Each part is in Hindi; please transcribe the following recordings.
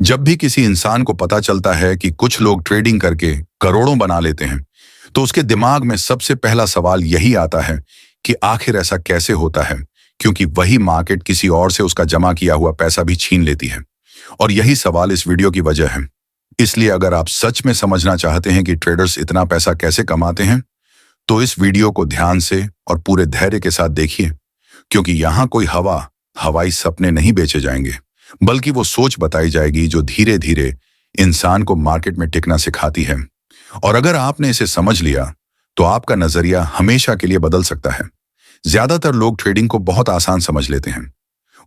जब भी किसी इंसान को पता चलता है कि कुछ लोग ट्रेडिंग करके करोड़ों बना लेते हैं, तो उसके दिमाग में सबसे पहला सवाल यही आता है कि आखिर ऐसा कैसे होता है, क्योंकि वही मार्केट किसी और से उसका जमा किया हुआ पैसा भी छीन लेती है। और यही सवाल इस वीडियो की वजह है। इसलिए अगर आप सच में समझना चाहते हैं कि ट्रेडर्स इतना पैसा कैसे कमाते हैं, तो इस वीडियो को ध्यान से और पूरे धैर्य के साथ देखिए, क्योंकि यहाँ कोई हवाई सपने नहीं बेचे जाएंगे, बल्कि वो सोच बताई जाएगी जो धीरे धीरे इंसान को मार्केट में टिकना सिखाती है। और अगर आपने इसे समझ लिया, तो आपका नजरिया हमेशा के लिए बदल सकता है। ज्यादातर लोग ट्रेडिंग को बहुत आसान समझ लेते हैं।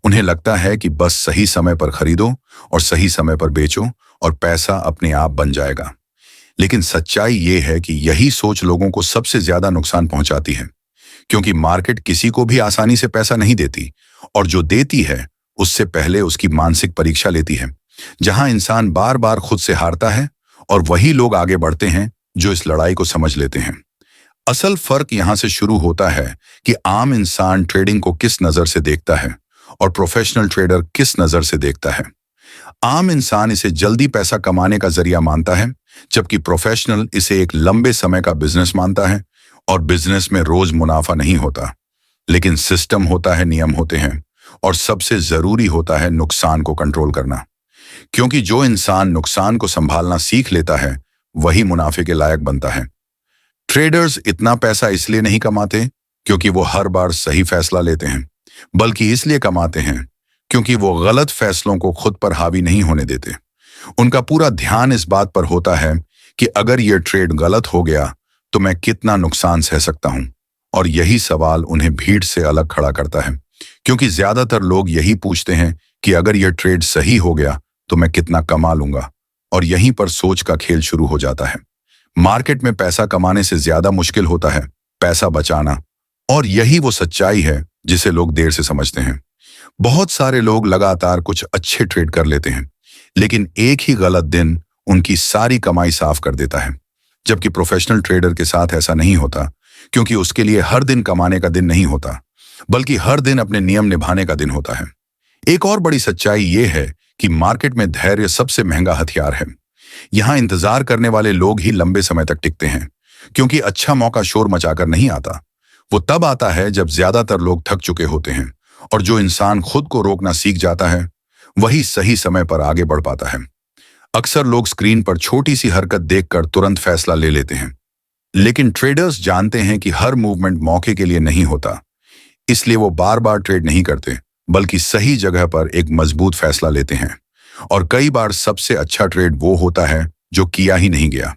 उन्हें लगता है कि बस सही समय पर खरीदो और सही समय पर बेचो और पैसा अपने आप बन जाएगा। लेकिन सच्चाई ये है कि यही सोच लोगों को सबसे ज्यादा नुकसान पहुंचाती है, क्योंकि मार्केट किसी को भी आसानी से पैसा नहीं देती, और जो देती है उससे पहले उसकी मानसिक परीक्षा लेती है, जहां इंसान बार बार खुद से हारता है और वही लोग आगे बढ़ते हैं जो इस लड़ाई को समझ लेते हैं। असल फर्क यहां से शुरू होता है कि आम इंसान ट्रेडिंग को किस नजर से देखता है और प्रोफेशनल ट्रेडर किस नजर से देखता है। आम इंसान इसे जल्दी पैसा कमाने का जरिया मानता है, जबकि प्रोफेशनल इसे एक लंबे समय का बिजनेस मानता है। और बिजनेस में रोज मुनाफा नहीं होता, लेकिन सिस्टम होता है, नियम होते हैं, और सबसे जरूरी होता है नुकसान को कंट्रोल करना। क्योंकि जो इंसान नुकसान को संभालना सीख लेता है, वही मुनाफे के लायक बनता है। ट्रेडर्स इतना पैसा इसलिए नहीं कमाते क्योंकि वो हर बार सही फैसला लेते हैं, बल्कि इसलिए कमाते हैं क्योंकि वो गलत फैसलों को खुद पर हावी नहीं होने देते। उनका पूरा ध्यान इस बात पर होता है कि अगर ये ट्रेड गलत हो गया तो मैं कितना नुकसान सह सकता हूं। और यही सवाल उन्हें भीड़ से अलग खड़ा करता है, क्योंकि ज्यादातर लोग यही पूछते हैं कि अगर यह ट्रेड सही हो गया तो मैं कितना कमा लूंगा। और यहीं पर सोच का खेल शुरू हो जाता है। मार्केट में पैसा कमाने से ज्यादा मुश्किल होता है पैसा बचाना, और यही वो सच्चाई है जिसे लोग देर से समझते हैं। बहुत सारे लोग लगातार कुछ अच्छे ट्रेड कर लेते हैं, लेकिन एक ही गलत दिन उनकी सारी कमाई साफ कर देता है। जबकि प्रोफेशनल ट्रेडर के साथ ऐसा नहीं होता, क्योंकि उसके लिए हर दिन कमाने का दिन नहीं होता, बल्कि हर दिन अपने नियम निभाने का दिन होता है। एक और बड़ी सच्चाई ये है कि मार्केट में धैर्य सबसे महंगा हथियार है। यहां इंतजार करने वाले लोग ही लंबे समय तक टिकते हैं, क्योंकि अच्छा मौका शोर मचाकर नहीं आता। वो तब आता है जब ज्यादातर लोग थक चुके होते हैं, और जो इंसान खुद को रोकना सीख जाता है, वही सही समय पर आगे बढ़ पाता है। अक्सर लोग स्क्रीन पर छोटी सी हरकत देखकर तुरंत फैसला ले लेते हैं, लेकिन ट्रेडर्स जानते हैं कि हर मूवमेंट मौके के लिए नहीं होता। इसलिए वो बार बार ट्रेड नहीं करते, बल्कि सही जगह पर एक मजबूत फैसला लेते हैं। और कई बार सबसे अच्छा ट्रेड वो होता है जो किया ही नहीं गया।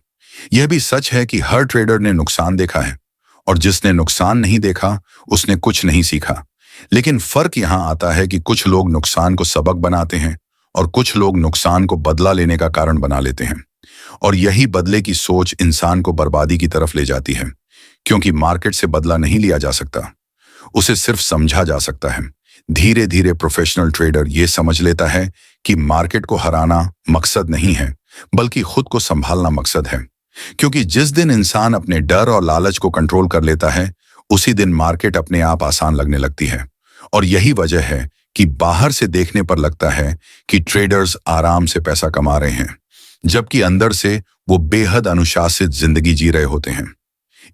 यह भी सच है कि हर ट्रेडर ने नुकसान देखा है, और जिसने नुकसान नहीं देखा उसने कुछ नहीं सीखा। लेकिन फर्क यहां आता है कि कुछ लोग नुकसान को सबक बनाते हैं और कुछ लोग नुकसान को बदला लेने का कारण बना लेते हैं। और यही बदले की सोच इंसान को बर्बादी की तरफ ले जाती है, क्योंकि मार्केट से बदला नहीं लिया जा सकता, उसे सिर्फ समझा जा सकता है। धीरे धीरे प्रोफेशनल ट्रेडर ये समझ लेता है कि मार्केट को हराना मकसद नहीं है, बल्कि खुद को संभालना मकसद है। क्योंकि जिस दिन इंसान अपने डर और लालच को कंट्रोल कर लेता है, उसी दिन मार्केट अपने आप आसान लगने लगती है। और यही वजह है कि बाहर से देखने पर लगता है कि ट्रेडर्स आराम से पैसा कमा रहे हैं, जबकि अंदर से वो बेहद अनुशासित जिंदगी जी रहे होते हैं।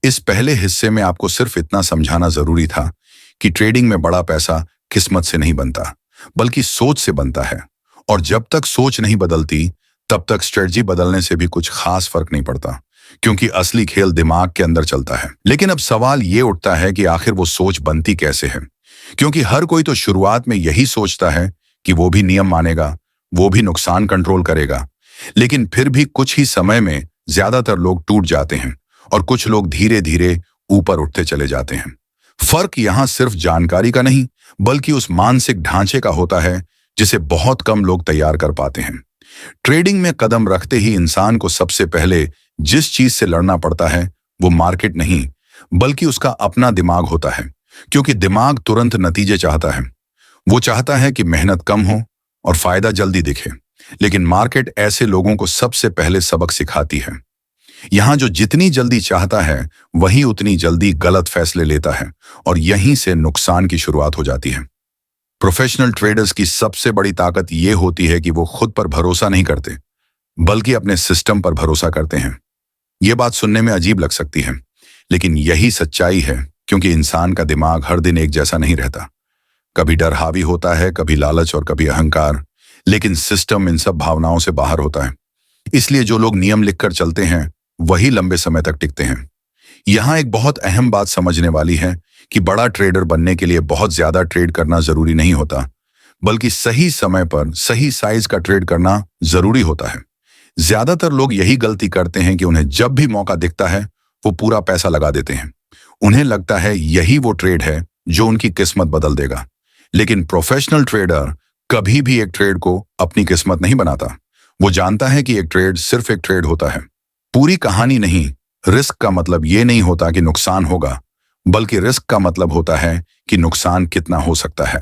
इस पहले हिस्से में आपको सिर्फ इतना समझाना जरूरी था कि ट्रेडिंग में बड़ा पैसा किस्मत से नहीं बनता, बल्कि सोच से बनता है। और जब तक सोच नहीं बदलती, तब तक स्ट्रेटजी बदलने से भी कुछ खास फर्क नहीं पड़ता, क्योंकि असली खेल दिमाग के अंदर चलता है। लेकिन अब सवाल ये उठता है कि आखिर वो सोच बनती कैसे है, क्योंकि हर कोई तो शुरुआत में यही सोचता है कि वो भी नियम मानेगा, वो भी नुकसान कंट्रोल करेगा। लेकिन फिर भी कुछ ही समय में ज्यादातर लोग टूट जाते हैं, और कुछ लोग धीरे धीरे ऊपर उठते चले जाते हैं। फर्क यहां सिर्फ जानकारी का नहीं, बल्कि उस मानसिक ढांचे का होता है जिसे बहुत कम लोग तैयार कर पाते हैं। ट्रेडिंग में कदम रखते ही इंसान को सबसे पहले जिस चीज से लड़ना पड़ता है, वो मार्केट नहीं, बल्कि उसका अपना दिमाग होता है। क्योंकि दिमाग तुरंत नतीजे चाहता है। वो चाहता है कि मेहनत कम हो और फायदा जल्दी दिखे। लेकिन मार्केट ऐसे लोगों को सबसे पहले सबक सिखाती है। यहां जो जितनी जल्दी चाहता है, वही उतनी जल्दी गलत फैसले लेता है, और यहीं से नुकसान की शुरुआत हो जाती है। प्रोफेशनल ट्रेडर्स की सबसे बड़ी ताकत यह होती है कि वो खुद पर भरोसा नहीं करते, बल्कि अपने सिस्टम पर भरोसा करते हैं। ये बात सुनने में अजीब लग सकती है, लेकिन यही सच्चाई है, क्योंकि इंसान का दिमाग हर दिन एक जैसा नहीं रहता। कभी डर हावी होता है, कभी लालच और कभी अहंकार, लेकिन सिस्टम इन सब भावनाओं से बाहर होता है। इसलिए जो लोग नियम लिखकर चलते हैं वही लंबे समय तक टिकते हैं। यहाँ एक बहुत अहम बात समझने वाली है कि बड़ा ट्रेडर बनने के लिए बहुत ज्यादा ट्रेड करना जरूरी नहीं होता, बल्कि सही समय पर सही साइज का ट्रेड करना जरूरी होता है। ज्यादातर लोग यही गलती करते हैं कि उन्हें जब भी मौका दिखता है वो पूरा पैसा लगा देते हैं। उन्हें लगता है यही वो ट्रेड है जो उनकी किस्मत बदल देगा। लेकिन प्रोफेशनल ट्रेडर कभी भी एक ट्रेड को अपनी किस्मत नहीं बनाता। वो जानता है कि एक ट्रेड सिर्फ एक ट्रेड होता है, पूरी कहानी नहीं। रिस्क का मतलब ये नहीं होता कि नुकसान होगा, बल्कि रिस्क का मतलब होता है कि नुकसान कितना हो सकता है।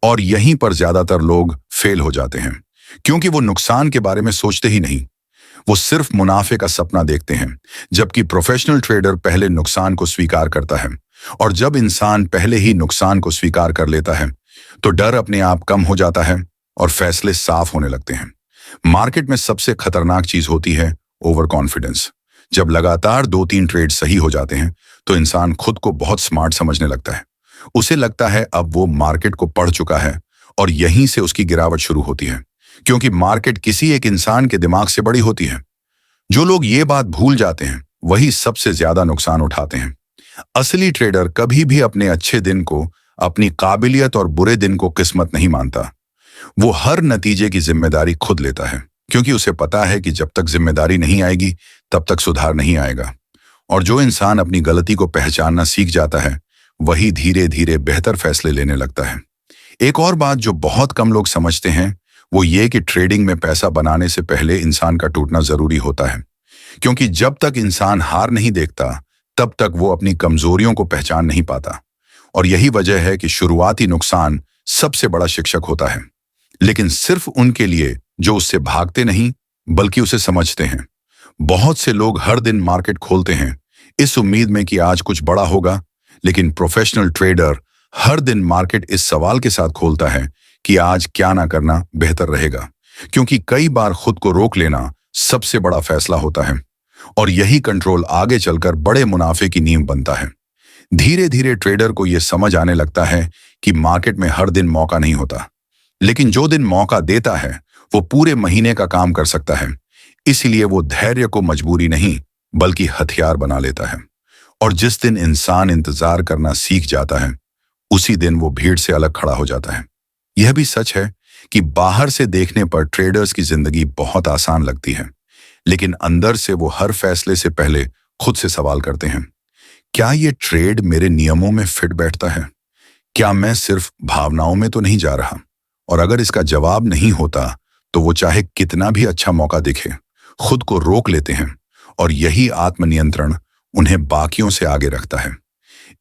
और यहीं पर ज्यादातर लोग फेल हो जाते हैं, क्योंकि वो नुकसान के बारे में सोचते ही नहीं। वो सिर्फ मुनाफे का सपना देखते हैं, जबकि प्रोफेशनल ट्रेडर पहले नुकसान को स्वीकार करता है। और जब इंसान पहले ही नुकसान को स्वीकार कर लेता है तो डर अपने आप कम हो जाता है और फैसले साफ होने लगते हैं। मार्केट में सबसे खतरनाक चीज होती है ओवर कॉन्फिडेंस। जब लगातार 2-3 ट्रेड सही हो जाते हैं तो इंसान खुद को बहुत स्मार्ट समझने लगता है। उसे लगता है अब वो मार्केट को पढ़ चुका है, और यहीं से उसकी गिरावट शुरू होती है, क्योंकि मार्केट किसी एक इंसान के दिमाग से बड़ी होती है। जो लोग ये बात भूल जाते हैं वही सबसे ज्यादा नुकसान उठाते हैं। असली ट्रेडर कभी भी अपने अच्छे दिन को, अपनी काबिलियत और बुरे दिन को किस्मत नहीं मानता। वो हर नतीजे की जिम्मेदारी खुद लेता है, क्योंकि उसे पता है कि जब तक जिम्मेदारी नहीं आएगी तब तक सुधार नहीं आएगा। और जो इंसान अपनी गलती को पहचानना सीख जाता है वही धीरे धीरे बेहतर फैसले लेने लगता है। एक और बात जो बहुत कम लोग समझते हैं वो ये कि ट्रेडिंग में पैसा बनाने से पहले इंसान का टूटना जरूरी होता है, क्योंकि जब तक इंसान हार नहीं देखता तब तक वो अपनी कमजोरियों को पहचान नहीं पाता। और यही वजह है कि शुरुआती नुकसान सबसे बड़ा शिक्षक होता है, लेकिन सिर्फ उनके लिए जो उससे भागते नहीं बल्कि उसे समझते हैं। बहुत से लोग हर दिन मार्केट खोलते हैं इस उम्मीद में कि आज कुछ बड़ा होगा, लेकिन प्रोफेशनल ट्रेडर हर दिन मार्केट इस सवाल के साथ खोलता है कि आज क्या ना करना बेहतर रहेगा, क्योंकि कई बार खुद को रोक लेना सबसे बड़ा फैसला होता है। और यही कंट्रोल आगे चलकर बड़े मुनाफे की नींव बनता है। धीरे धीरे ट्रेडर को यह समझ आने लगता है कि मार्केट में हर दिन मौका नहीं होता, लेकिन जो दिन मौका देता है वो पूरे महीने का काम कर सकता है। इसलिए वो धैर्य को मजबूरी नहीं बल्कि हथियार बना लेता है। और जिस दिन इंसान इंतजार करना सीख जाता है उसी दिन वो भीड़ से अलग खड़ा हो जाता है। यह भी सच है कि बाहर से देखने पर ट्रेडर्स की जिंदगी बहुत आसान लगती है, लेकिन अंदर से वो हर फैसले से पहले खुद से सवाल करते हैं, क्या ये ट्रेड मेरे नियमों में फिट बैठता है? क्या मैं सिर्फ भावनाओं में तो नहीं जा रहा? और अगर इसका जवाब नहीं होता तो वो चाहे कितना भी अच्छा मौका दिखे खुद को रोक लेते हैं। और यही आत्मनियंत्रण उन्हें बाकियों से आगे रखता है।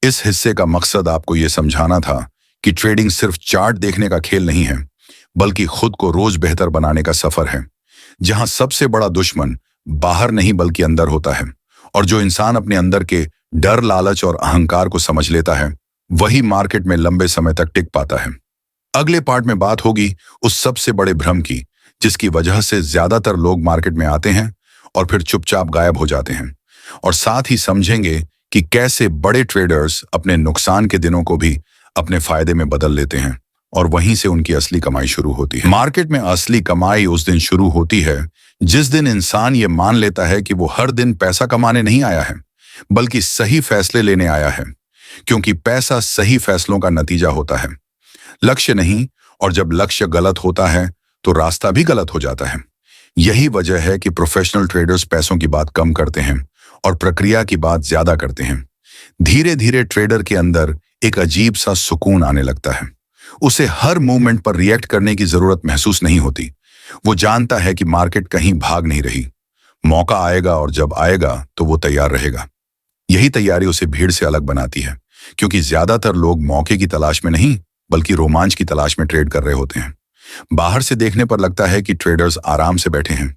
इस हिस्से का मकसद आपको यह समझाना था कि ट्रेडिंग सिर्फ चार्ट देखने का खेल नहीं है, बल्कि खुद को रोज बेहतर बनाने का सफर है, जहां सबसे बड़ा दुश्मन बाहर नहीं बल्कि अंदर होता है। और जो इंसान अपने अंदर के डर, लालच और अहंकार को समझ लेता है वही मार्केट में लंबे समय तक टिक पाता है। अगले पार्ट में बात होगी उस सबसे बड़े भ्रम की जिसकी वजह से ज्यादातर लोग मार्केट में आते हैं और फिर चुपचाप गायब हो जाते हैं। और साथ ही समझेंगे कि कैसे बड़े ट्रेडर्स अपने नुकसान के दिनों को भी अपने फायदे में बदल लेते हैं और वहीं से उनकी असली कमाई शुरू होती है। मार्केट में असली कमाई उस दिन शुरू होती है जिस दिन इंसान ये मान लेता है कि वो हर दिन पैसा कमाने नहीं आया है, बल्कि सही फैसले लेने आया है, क्योंकि पैसा सही फैसलों का नतीजा होता है, लक्ष्य नहीं। और जब लक्ष्य गलत होता है तो रास्ता भी गलत हो जाता है। यही वजह है कि प्रोफेशनल ट्रेडर्स पैसों की बात कम करते हैं और प्रक्रिया की बात ज्यादा करते हैं। धीरे धीरे ट्रेडर के अंदर एक अजीब सा सुकून आने लगता है। उसे हर मूवमेंट पर रिएक्ट करने की जरूरत महसूस नहीं होती। वो जानता है कि मार्केट कहीं भाग नहीं रही, मौका आएगा और जब आएगा तो वो तैयार रहेगा। यही तैयारी उसे भीड़ से अलग बनाती है, क्योंकि ज्यादातर लोग मौके की तलाश में नहीं बल्कि रोमांच की तलाश में ट्रेड कर रहे होते हैं। बाहर से देखने पर लगता है कि ट्रेडर्स आराम से बैठे हैं,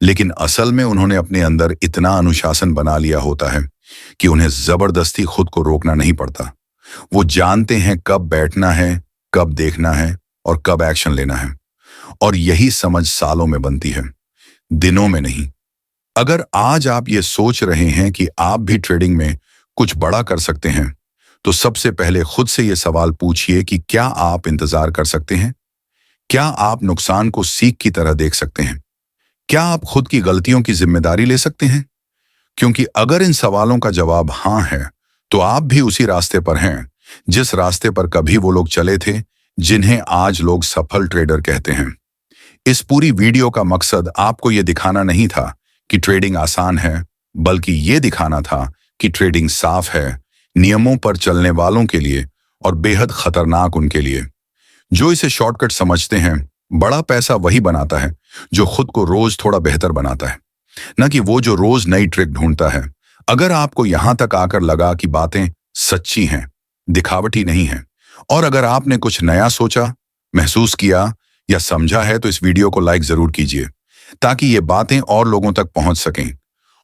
लेकिन असल में उन्होंने अपने अंदर इतना अनुशासन बना लिया होता है कि उन्हें जबरदस्ती खुद को रोकना नहीं पड़ता। वो जानते हैं कब बैठना है, कब देखना है और कब एक्शन लेना है। और यही समझ सालों में बनती है, दिनों में नहीं। अगर आज आप ये सोच रहे हैं कि आप भी ट्रेडिंग में कुछ बड़ा कर सकते हैं, तो सबसे पहले खुद से ये सवाल पूछिए कि क्या आप इंतजार कर सकते हैं? क्या आप नुकसान को सीख की तरह देख सकते हैं? क्या आप खुद की गलतियों की जिम्मेदारी ले सकते हैं? क्योंकि अगर इन सवालों का जवाब हाँ है, तो आप भी उसी रास्ते पर हैं, जिस रास्ते पर कभी वो लोग चले थे जिन्हें आज लोग सफल ट्रेडर कहते हैं। इस पूरी वीडियो का मकसद आपको ये दिखाना नहीं था कि ट्रेडिंग आसान है, बल्कि ये दिखाना था कि ट्रेडिंग साफ है, नियमों पर चलने वालों के लिए और बेहद खतरनाक उनके लिए। जो इसे शॉर्टकट समझते हैं, बड़ा पैसा वही बनाता है जो खुद को रोज थोड़ा बेहतर बनाता है, न कि वो जो रोज नई ट्रिक ढूंढता है। अगर आपको यहां तक आकर लगा कि बातें सच्ची हैं, दिखावटी नहीं है, और अगर आपने कुछ नया सोचा, महसूस किया या समझा है, तो इस वीडियो को लाइक जरूर कीजिए ताकि ये बातें और लोगों तक पहुंच सकें।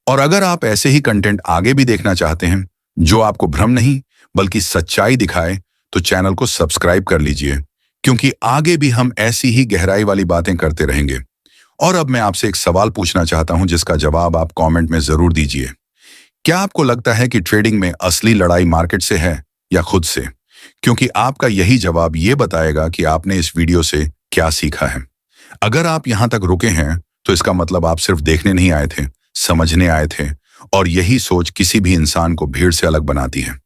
और अगर आप ऐसे ही कंटेंट आगे भी देखना चाहते हैं जो आपको भ्रम नहीं बल्कि सच्चाई दिखाए, तो चैनल को सब्सक्राइब कर लीजिए, क्योंकि आगे भी हम ऐसी ही गहराई वाली बातें करते रहेंगे। और अब मैं आपसे एक सवाल पूछना चाहता हूं जिसका जवाब आप कमेंट में जरूर दीजिए। क्या आपको लगता है कि ट्रेडिंग में असली लड़ाई मार्केट से है या खुद से? क्योंकि आपका यही जवाब ये बताएगा कि आपने इस वीडियो से क्या सीखा है। अगर आप यहां तक रुके हैं, तो इसका मतलब आप सिर्फ देखने नहीं आए थे, समझने आए थे। और यही सोच किसी भी इंसान को भीड़ से अलग बनाती है।